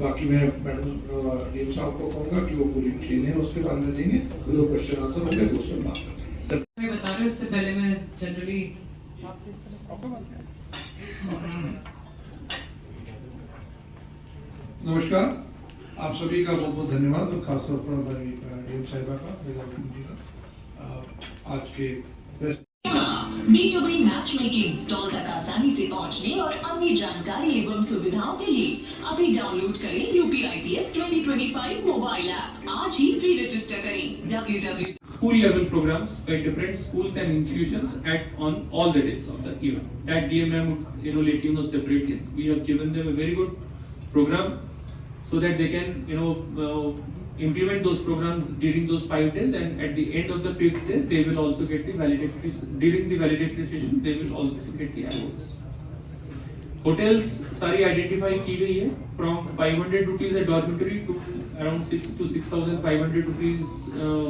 बाकी मैं madam DM साहब को कहूँगा कि वो पूरी क्लीन है, उसके बाद में देंगे, जो क्वेश्चन आंसर होंगे तो उसमें बात करते हैं। मैं बता रही हूँ, इससे पहले मैं जनरली नमस्कार, आप सभी का बहुत बहुत धन्यवाद और खासतौर पर हमारी डीएम साहिबा का, जी का आज के B2B मैचमेकिंग स्टॉल तक आसानी से पहुंचने और अन्य जानकारी एवं सुविधाओं के लिए अभी डाउनलोड करें UPITS 2025 मोबाइल ऐप। आज ही फ्री रजिस्टर करें www. School level programs by different schools and institutions on all the days of the event. That DMM would let you know separately. We have given them a very good program so that they can implement those programs during those 5 days, and at the end of the 5th day they will also get the valedictory. During the valedictory session they will also get the awards. Hotels सारी identify की गई है, from 500 rupees a dormitory to around 6 to 6,500 rupees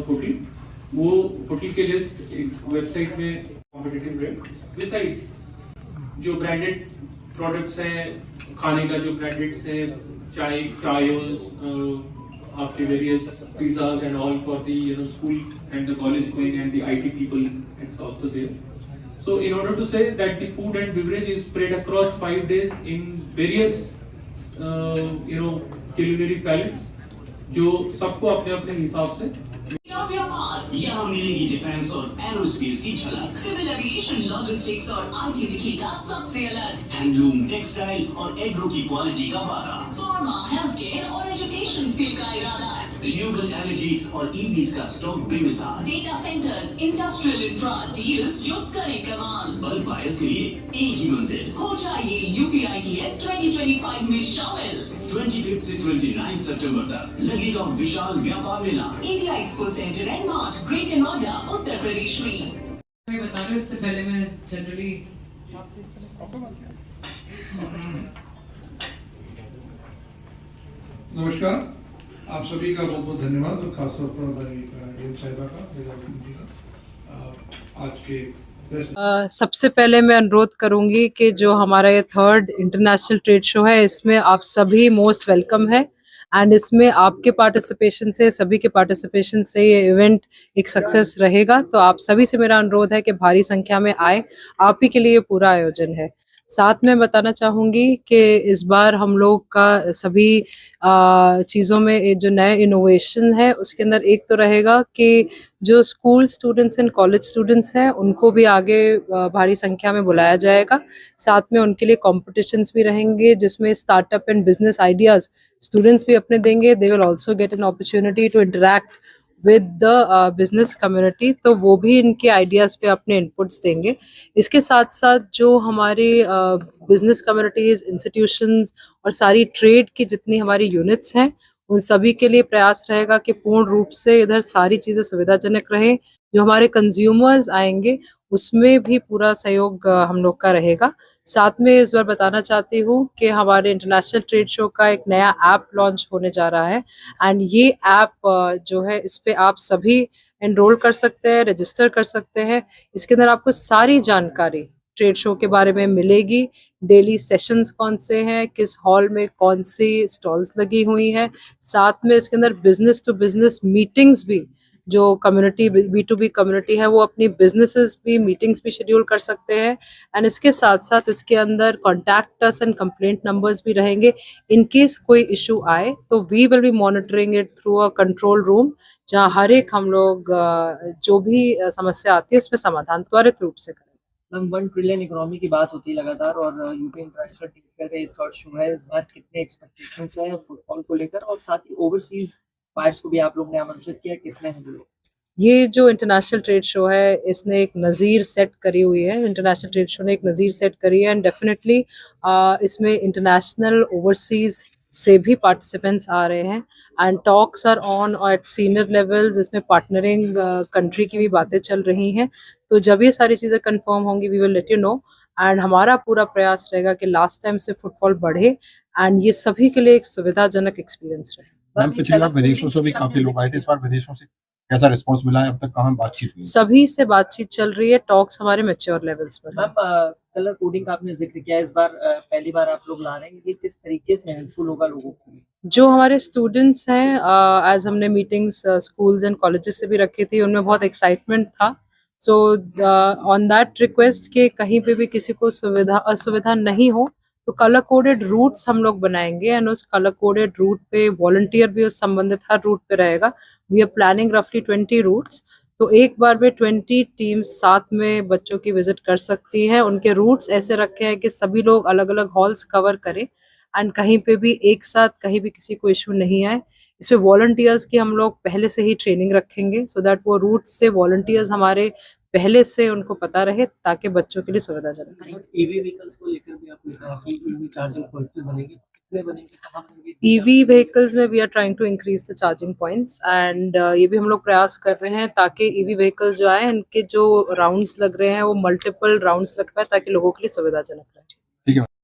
hotel. वो hotel के list website में competitive rate. Besides जो branded products हैं, खाने का जो ब्रांडेड्स हैं, चायोस, आपके various pizzas and all for the school and the college going and the IT people, it's also there. So in order to say that the food and beverage is spread across 5 days in various culinary palettes, जो सबको अपने अपने हिसाब से यहाँ मिलेगी defence और aerospace की झलक, सिविल एविएशन, लॉजिस्टिक्स और IT दिखेगा सबसे अलग, हैंडलूम, टेक्सटाइल और एग्रो की क्वालिटी का वादा, फार्मा, हेल्थ केयर और एजुकेशन फील्ड का इरादा, रिन्यूएबल एनर्जी और EVs का स्टॉक बेमिसाल, data centres, industrial infra deals जो करे कमाल, बल्क बायर्स के लिए एक ही मंजिल, हो जाइए UPITS 2025 में शामिल। 25 से 29 सितंबर तक लगेगा विशाल व्यापार मेला, India expo centre and mart, greater Noida, Uttar Pradesh में। मैं बता रही हूँ, इससे पहले मैं जनरली नमस्कार, आप सभी का बहुत बहुत धन्यवाद और खासतौर पर हमारी डीएम साहिबा का, जी का आज के सबसे पहले मैं अनुरोध करूंगी कि जो हमारा ये 3rd इंटरनेशनल ट्रेड शो है, इसमें आप सभी मोस्ट वेलकम है, एंड इसमें आपके पार्टिसिपेशन से, सभी के पार्टिसिपेशन से ये इवेंट एक सक्सेस रहेगा। तो आप सभी से मेरा अनुरोध है कि भारी संख्या में आए, आप ही के लिए पूरा आयोजन है। साथ में बताना चाहूँगी कि इस बार हम लोग का सभी चीज़ों में जो नए इनोवेशन है, उसके अंदर एक तो रहेगा कि जो school students and college students हैं उनको भी आगे भारी संख्या में बुलाया जाएगा। साथ में उनके लिए कॉम्पिटिशन्स भी रहेंगे जिसमें startup and business ideas students भी अपने देंगे। They will also get an opportunity to interact with the business community, तो वो भी इनके आइडियाज़ पे अपने इनपुट्स देंगे। इसके साथ साथ जो हमारी बिजनेस कम्युनिटीज़, इंस्टीट्यूशंस और सारी ट्रेड की जितनी हमारी यूनिट्स हैं, उन सभी के लिए प्रयास रहेगा कि पूर्ण रूप से इधर सारी चीज़ें सुविधाजनक रहें। जो हमारे कंज्यूमर्स आएंगे उसमें भी पूरा सहयोग हम लोग का रहेगा। साथ में इस बार बताना चाहती हूँ कि हमारे इंटरनेशनल ट्रेड शो का एक नया ऐप लॉन्च होने जा रहा है, एंड ये ऐप जो है, इस पे आप सभी एनरोल कर सकते हैं, रजिस्टर कर सकते हैं। इसके अंदर आपको सारी जानकारी ट्रेड शो के बारे में मिलेगी। डेली सेशंस कौन से हैं, किस हॉल में कौन सी स्टॉल्स लगी हुई हैं। साथ में इसके अंदर बिजनेस टू बिजनेस मीटिंग्स भी, जो कम्युनिटी B2B कम्युनिटी है वो अपनी बिजनेसेस भी मीटिंग्स भी शेड्यूल कर सकते हैं। एंड इसके साथ साथ इसके अंदर contact us and complaint numbers भी रहेंगे। इन केस कोई इशू आए तो we will be monitoring it through a control room, जहाँ हर एक हम लोग जो भी समस्या आती है उसमें समाधान त्वरित रूप से करें। मैम, 1 ट्रिलियन इकोनॉमी की बात होती है लगातार, और यूपी इंटरनेशनल ट्रेड का ये 3rd शो है। इस बार कितने एक्सपेक्टेशंस हैं फुटबॉल को लेकर, और साथ ही ओवरसीज बायर्स को भी आप लोग ने आमंत्रित किया, कितने हैं लोग? ये जो इंटरनेशनल ट्रेड शो है, इसने एक नज़ीर सेट करी हुई है। इंटरनेशनल ट्रेड शो ने एक नज़ीर सेट करी है, एंड डेफिनेटली इसमें इंटरनेशनल ओवरसीज से भी पार्टिसिपेंट्स आ रहे हैं, and talks are on at senior levels. इसमें पार्टनरिंग कंट्री की भी बातें चल रही हैं। तो जब ये सारी चीज़ें कंफर्म होंगी we will let you know, and हमारा पूरा प्रयास रहेगा कि लास्ट टाइम से फुटफॉल बढ़े एंड ये सभी के लिए एक सुविधाजनक एक्सपीरियंस रहे। मैम, पिछली बार विदेशों से भी काफी लोग आए थे, इस बार विदेशों से कैसा रिस्पांस मिला है अब तक, कहाँ बातचीत हुई? सभी से बातचीत चल रही है, टॉक्स हमारे मैच्योर लेवल्स पर हैं। मैम कलर कोडिंग का आपने जिक्र किया, इस बार पहली बार आप लोग ला रहे हैं, ये किस तरीके से हेल्पफुल होगा लोगों के लिए? जो हमारे स्टूडेंट्स हैं, एज हमने मीटिंग्स स्कूल्स एंड कॉलेजेस से भी रखी थी, उनमें बहुत एक्साइटमेंट था। सो ऑन दैट रिक्वेस्ट कि कहीं पे भी किसी को असुविधा नहीं हो, तो कलर कोडेड रूट्स हम लोग बनाएंगे एंड उस कलर कोडेड रूट पे वॉलंटियर भी उस संबंधित हर रूट पे रहेगा। वी आर प्लानिंग रफली 20 रूट्स, तो एक बार में 20 टीम्स साथ में बच्चों की विजिट कर सकती हैं। उनके रूट्स ऐसे रखे हैं कि सभी लोग अलग अलग हॉल्स कवर करें एंड कहीं पे भी एक साथ कहीं भी किसी को इशू नहीं आए। इसमें वॉलंटियर्स की हम लोग पहले से ही ट्रेनिंग रखेंगे सो दैट वो रूट से वॉलंटियर्स हमारे पहले से उनको पता रहे ताकि बच्चों के लिए सुविधाजनक रहे। ईवी व्हीकल्स को लेकर भी आपने कहा कि ईवी चार्जिंग पॉइंट्स बनेंगे, कितने बनेंगे, कहाँ बनेंगे? ईवी व्हीकल्स में we are trying to increase the charging points and ये भी हम लोग प्रयास कर रहे हैं ताकि ईवी व्हीकल्स जो आए इनके जो राउंड्स लग रहे हैं वो मल्टीपल राउंड्स लग पाए ताकि लोगों के लिए सुविधाजनक रहे। ठीक है।